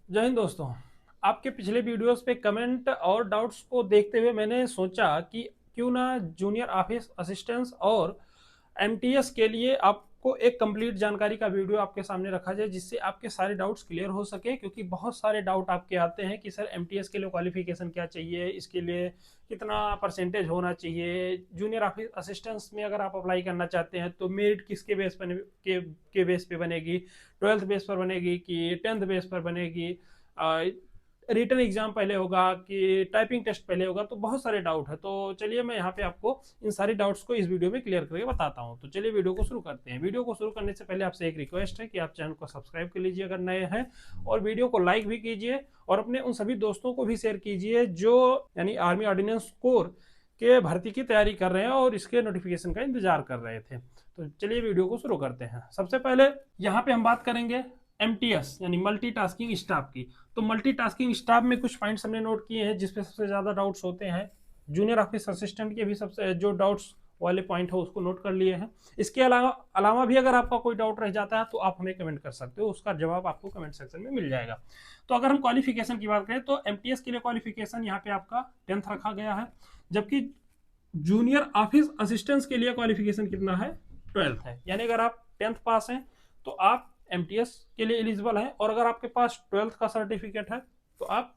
जय हिंद दोस्तों। आपके पिछले वीडियोस पे कमेंट और डाउट्स को देखते हुए मैंने सोचा कि क्यों ना जूनियर ऑफिस असिस्टेंस और एमटीएस के लिए आपको एक कंप्लीट जानकारी का वीडियो आपके सामने रखा जाए, जिससे आपके सारे डाउट्स क्लियर हो सके। क्योंकि बहुत सारे डाउट आपके आते हैं कि सर एमटीएस के लिए क्वालिफिकेशन क्या चाहिए, इसके लिए कितना परसेंटेज होना चाहिए, जूनियर ऑफिस असिस्टेंस में अगर आप अप्लाई करना चाहते हैं तो मेरिट किसके बेस पर के बेस पे बनेगी, ट्वेल्थ बेस पर बनेगी कि टेंथ बेस पर बनेगी, रिटर्न एग्जाम पहले होगा कि टाइपिंग टेस्ट पहले होगा। तो बहुत सारे डाउट है। तो चलिए मैं यहाँ पे आपको इन सारे डाउट्स को इस वीडियो में क्लियर करके बताता हूँ। तो चलिए वीडियो को शुरू करते हैं। वीडियो को शुरू करने से पहले आपसे एक रिक्वेस्ट है कि आप चैनल को सब्सक्राइब कर लीजिए अगर नए हैं, और वीडियो को लाइक भी कीजिए और अपने उन सभी दोस्तों को भी शेयर कीजिए जो यानी आर्मी ऑर्डिनेंस कोर के भर्ती की तैयारी कर रहे हैं और इसके नोटिफिकेशन का इंतजार कर रहे थे। तो चलिए वीडियो को शुरू करते हैं। सबसे पहले यहाँ पे हम बात करेंगे एमटीएस यानी मल्टीटास्किंग स्टाफ की। तो मल्टीटास्किंग स्टाफ में कुछ पॉइंट्स हमने नोट किए हैं जिसपे सबसे ज्यादा डाउट्स होते हैं। जूनियर ऑफिस असिस्टेंट के भी सबसे जो डाउट्स वाले पॉइंट है उसको नोट कर लिए हैं। इसके अलावा भी अगर आपका कोई डाउट रह जाता है तो आप हमें कमेंट कर सकते हो, उसका जवाब आपको कमेंट सेक्शन में मिल जाएगा। तो अगर हम क्वालिफिकेशन की बात करें तो एमटीएस के लिए क्वालिफिकेशन यहाँ पे आपका 10th रखा गया है, जबकि जूनियर ऑफिस असिस्टेंस के लिए क्वालिफिकेशन कितना है, 12th है। यानी अगर आप 10th पास हैं तो आप एमटीएस के लिए एलिजिबल है, और अगर आपके पास 12th का सर्टिफिकेट है तो आप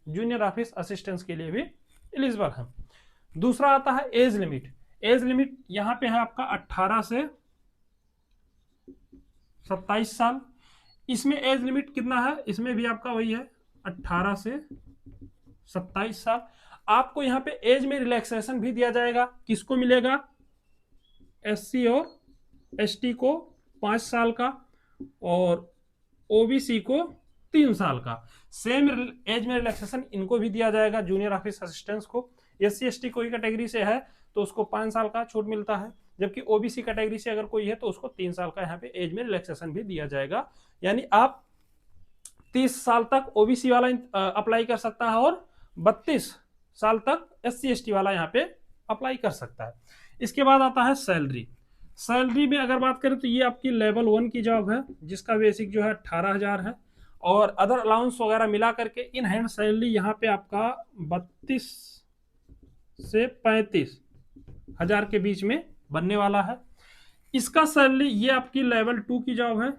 जूनियर ऑफिस असिस्टेंस के लिए भी एलिजिबल है। दूसरा आता है एज लिमिट। एज लिमिट यहां पे है आपका 18 से 27 साल। इसमें एज लिमिट कितना है, इसमें भी आपका वही है 18 से 27 साल। आपको यहाँ पे एज में रिलैक्सेशन भी दिया जाएगा। किसको मिलेगा, एससी और एसटी को 5 साल का और ओबीसी को 3 साल का। सेम एज में रिलैक्सेशन इनको भी दिया जाएगा जूनियर ऑफिस असिस्टेंट्स को। एससी एसटी कोई कैटेगरी से है तो उसको 5 साल का छूट मिलता है, जबकि ओबीसी कैटेगरी से अगर कोई है तो उसको 3 साल का यहाँ पे एज में रिलैक्सेशन भी दिया जाएगा। यानी आप 30 साल तक ओबीसी वाला अप्लाई कर सकता है और 32 साल तक एससी एसटी वाला यहाँ पे अप्लाई कर सकता है। इसके बाद आता है सैलरी। सैलरी में अगर बात करें तो ये आपकी लेवल 1 की जॉब है, जिसका बेसिक जो है 18,000 है, और अदर अलाउंस वगैरह मिला करके इन हैंड सैलरी यहाँ पे आपका 32 से 35,000 के बीच में बनने वाला है। इसका सैलरी ये आपकी लेवल 2 की जॉब है,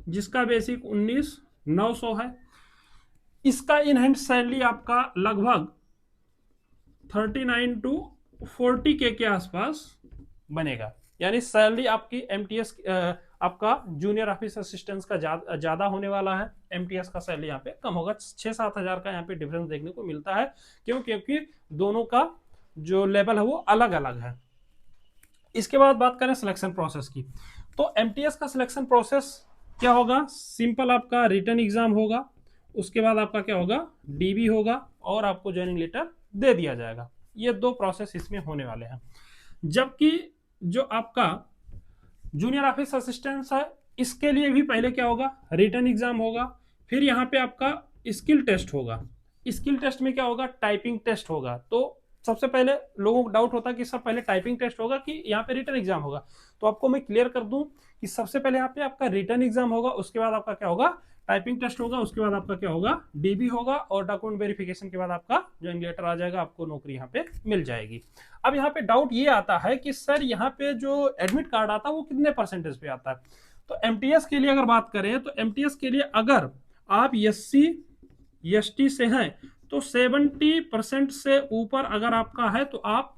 जिसका बेसिक 19,900 है। इसका इन हैंड सैलरी आपका लगभग 39 टू 40K के आसपास बनेगा। यानी सैलरी आपकी एमटीएस आपका जूनियर ऑफिस असिस्टेंस का ज्यादा होने वाला है, एमटीएस का सैलरी यहाँ पे कम होगा। 6-7 हजार का यहाँ पे डिफरेंस देखने को मिलता है। क्यों, क्योंकि दोनों का जो लेवल है वो अलग अलग है। इसके बाद बात करें सिलेक्शन प्रोसेस की, तो एमटीएस का सिलेक्शन प्रोसेस क्या होगा, सिंपल आपका रिटर्न एग्जाम होगा, उसके बाद आपका क्या होगा, डीबी होगा, और आपको ज्वाइनिंग लेटर दे दिया जाएगा। ये 2 प्रोसेस इसमें होने वाले हैं। जबकि जो आपका जूनियर ऑफिस असिस्टेंट है इसके लिए भी पहले क्या होगा, रिटर्न एग्जाम होगा, फिर यहाँ पे आपका स्किल टेस्ट होगा। स्किल टेस्ट में क्या होगा, टाइपिंग टेस्ट होगा। तो सबसे पहले लोगों को डाउट होता है कि सब पहले टाइपिंग टेस्ट होगा कि यहाँ पे रिटर्न एग्जाम होगा। तो आपको मैं क्लियर कर दूं कि सबसे पहले यहाँ पे आपका रिटर्न एग्जाम होगा, उसके बाद आपका क्या होगा, टाइपिंग टेस्ट होगा, उसके बाद आपका क्या होगा, डीबी होगा, और डॉक्यूमेंट वेरिफिकेशन के बाद आपका ज्वाइनिंग लेटर आ जाएगा, आपको नौकरी यहाँ पे मिल जाएगी। अब यहाँ पे डाउट ये आता है कि सर यहाँ पे जो एडमिट कार्ड आता है वो कितने परसेंटेज पे आता है। तो एमटीएस के लिए अगर बात करें तो एमटीएस के लिए अगर आप एससी एसटी से हैं तो 70% से ऊपर अगर आपका है तो आप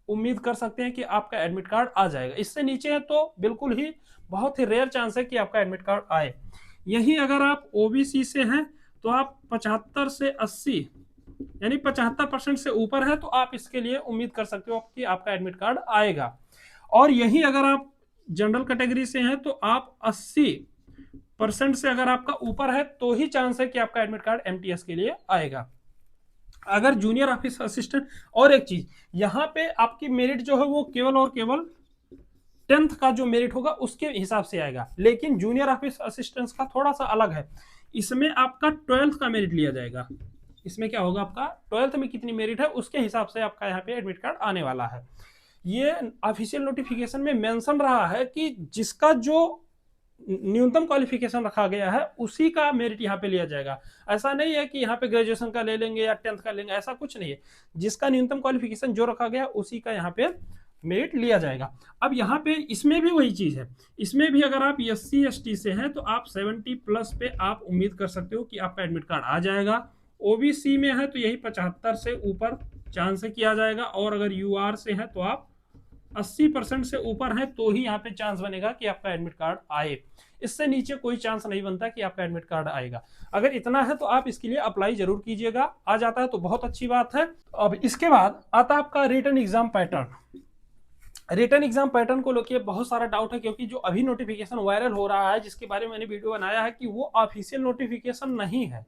उम्मीद कर सकते हैं कि आपका एडमिट कार्ड आ जाएगा। इससे नीचे है तो बिल्कुल ही बहुत ही रेयर चांस है कि आपका एडमिट कार्ड आए। यही अगर आप ओबीसी से हैं तो आप 75 से 80 यानी 75% से ऊपर है तो आप इसके लिए उम्मीद कर सकते हो कि आपका एडमिट कार्ड आएगा। और यही अगर आप जनरल कैटेगरी से हैं तो आप 80% से अगर आपका ऊपर है तो ही चांस है कि आपका एडमिट कार्ड एमटीएस के लिए आएगा। अगर जूनियर ऑफिस असिस्टेंट, और एक चीज यहाँ पे आपकी मेरिट जो है वो केवल और केवल 10th का जो मेरिट होगा उसके हिसाब से आएगा, लेकिन जूनियर ऑफिस असिस्टेंट का थोड़ा सा अलग है। इसमें आपका 12th का मेरिट लिया जाएगा। इसमें क्या होगा, आपका 12th में कितनी मेरिट है उसके हिसाब से आपका यहाँ पे एडमिट कार्ड आने वाला है। ये ऑफिशियल नोटिफिकेशन में मेंशन रहा है कि जिसका जो न्यूनतम क्वालिफिकेशन रखा गया है उसी का मेरिट यहाँ पे लिया जाएगा। ऐसा नहीं है कि यहाँ पे ग्रेजुएशन का ले लेंगे या 10th का लेंगे, ऐसा कुछ नहीं है। जिसका न्यूनतम क्वालिफिकेशन जो रखा गया उसी का यहाँ पे मेरिट लिया जाएगा। अब यहाँ पे इसमें भी वही चीज है, इसमें भी अगर आप SC ST से हैं तो आप 70 प्लस पे आप उम्मीद कर सकते हो कि आपका एडमिट कार्ड आ जाएगा। OBC में है तो यही 75 से ऊपर चांस किया जाएगा, और अगर UR से है तो आप 80% से ऊपर है तो ही यहाँ पे चांस बनेगा कि आपका एडमिट कार्ड आए। इससे नीचे कोई चांस नहीं बनता कि आपका एडमिट कार्ड आएगा। अगर इतना है तो आप इसके लिए अप्लाई जरूर कीजिएगा, आ जाता है तो बहुत अच्छी बात है। अब इसके बाद आता है आपका written exam pattern. Written exam pattern को लेकर बहुत सारा डाउट है, क्योंकि जो अभी नोटिफिकेशन वायरल हो रहा है जिसके बारे में मैंने वीडियो बनाया है कि वो ऑफिशियल नोटिफिकेशन नहीं है,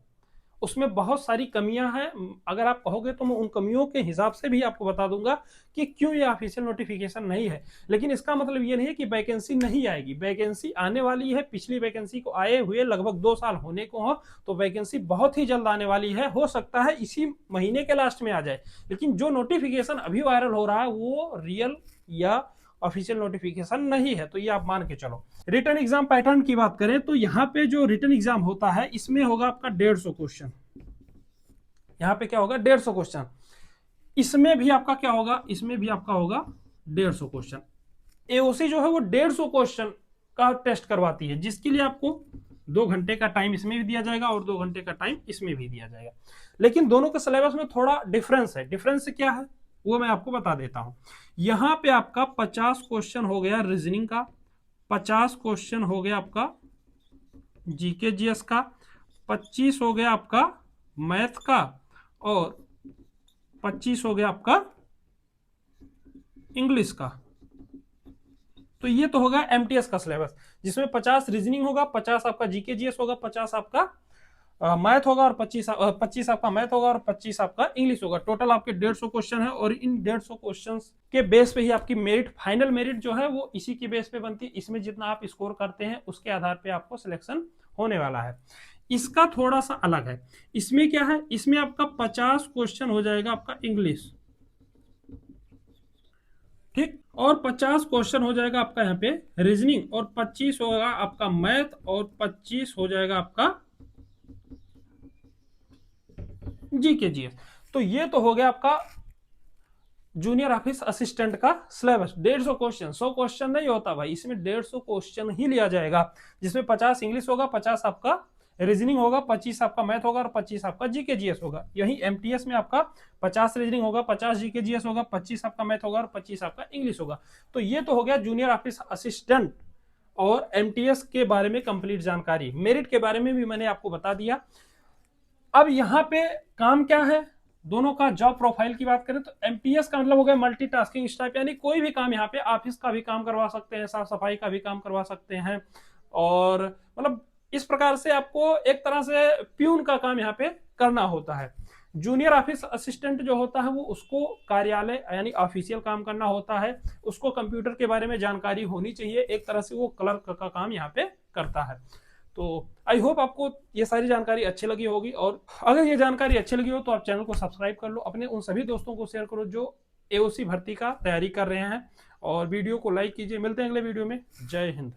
उसमें बहुत सारी कमियां हैं। अगर आप कहोगे तो मैं उन कमियों के हिसाब से भी आपको बता दूंगा कि क्यों ये ऑफिशियल नोटिफिकेशन नहीं है। लेकिन इसका मतलब ये नहीं है कि वैकेंसी नहीं आएगी, वैकेंसी आने वाली है। पिछली वैकेंसी को आए हुए लगभग 2 साल होने को हो, तो वैकेंसी बहुत ही जल्द आने वाली है। हो सकता है इसी महीने के लास्ट में आ जाए, लेकिन जो नोटिफिकेशन अभी वायरल हो रहा है वो रियल या ऑफिशियल नोटिफिकेशन नहीं है, तो ये आप मान के चलो। रिटन एग्जाम पैटर्न की बात करें तो यहाँ पे जो रिटन एग्जाम होता है इसमें होगा आपका 150 क्वेश्चन। यहाँ पे क्या होगा 150 क्वेश्चन। इसमें भी आपका क्या होगा, इसमें भी आपका होगा 150 क्वेश्चन। AOC जो है वो 150 क्वेश्चन का टेस्ट करवाती है, जिसके लिए आपको 2 घंटे का टाइम इसमें भी दिया जाएगा और 2 घंटे का टाइम इसमें भी दिया जाएगा। लेकिन दोनों के सिलेबस में थोड़ा डिफरेंस है। डिफरेंस क्या है वो मैं आपको बता देता हूं। यहां पे आपका 50 क्वेश्चन हो गया रीजनिंग का, 50 क्वेश्चन हो गया आपका GK GS का, 25 हो गया आपका मैथ का, और 25 हो गया आपका इंग्लिश का। तो ये तो होगा MTS का सिलेबस, जिसमें 50 रीजनिंग होगा, 50 आपका GK GS होगा, 50 आपका मैथ होगा, और 25 आपका मैथ होगा, और 25 आपका इंग्लिश होगा। टोटल आपके 150 क्वेश्चन है, और इन 150 क्वेश्चन के बेस पे ही आपकी मेरिट, फाइनल मेरिट जो है वो इसी के बेस पे बनती है। इसमें जितना आप स्कोर करते हैं उसके आधार पे आपको सिलेक्शन होने वाला है। इसका थोड़ा सा अलग है। इसमें क्या है, इसमें आपका 50 क्वेश्चन हो जाएगा आपका इंग्लिश, ठीक, और 50 क्वेश्चन हो जाएगा आपका यहाँ पे रीजनिंग, और 25 होगा आपका मैथ, और 25 हो जाएगा आपका GK GS। तो ये तो हो गया आपका जूनियर ऑफिस असिस्टेंट का सिलेबस। 150 क्वेश्चन, 100 क्वेश्चन नहीं होता भाई, इसमें 150 क्वेश्चन ही लिया जाएगा, जिसमें 50 इंग्लिश होगा, 50 आपका रीजनिंग होगा, 25 आपका मैथ होगा, और 25 आपका GK GS होगा। यही MTS में आपका 50 रीजनिंग होगा, 50 GK GS होगा, 25 आपका मैथ होगा, और 25 आपका इंग्लिश होगा। तो ये तो हो गया जूनियर ऑफिस असिस्टेंट और MTS के बारे में कंप्लीट जानकारी। मेरिट के बारे में भी मैंने आपको बता दिया। अब यहाँ पे काम क्या है, दोनों का जॉब प्रोफाइल की बात करें तो MTS का मतलब हो गया मल्टीटास्किंग स्टाइप, यानी कोई भी काम यहाँ पे ऑफिस का भी काम करवा सकते हैं, साफ सफाई का भी काम करवा सकते हैं, और मतलब इस प्रकार से आपको एक तरह से प्यून का काम यहाँ पे करना होता है। जूनियर ऑफिस असिस्टेंट जो होता है वो उसको कार्यालय यानी ऑफिशियल काम करना होता है, उसको कंप्यूटर के बारे में जानकारी होनी चाहिए, एक तरह से वो क्लर्क का काम यहाँ पे करता है। तो आई होप आपको ये सारी जानकारी अच्छी लगी होगी, और अगर ये जानकारी अच्छी लगी हो तो आप चैनल को सब्सक्राइब कर लो, अपने उन सभी दोस्तों को शेयर करो जो AOC भर्ती का तैयारी कर रहे हैं, और वीडियो को लाइक कीजिए। मिलते हैं अगले वीडियो में। जय हिंद।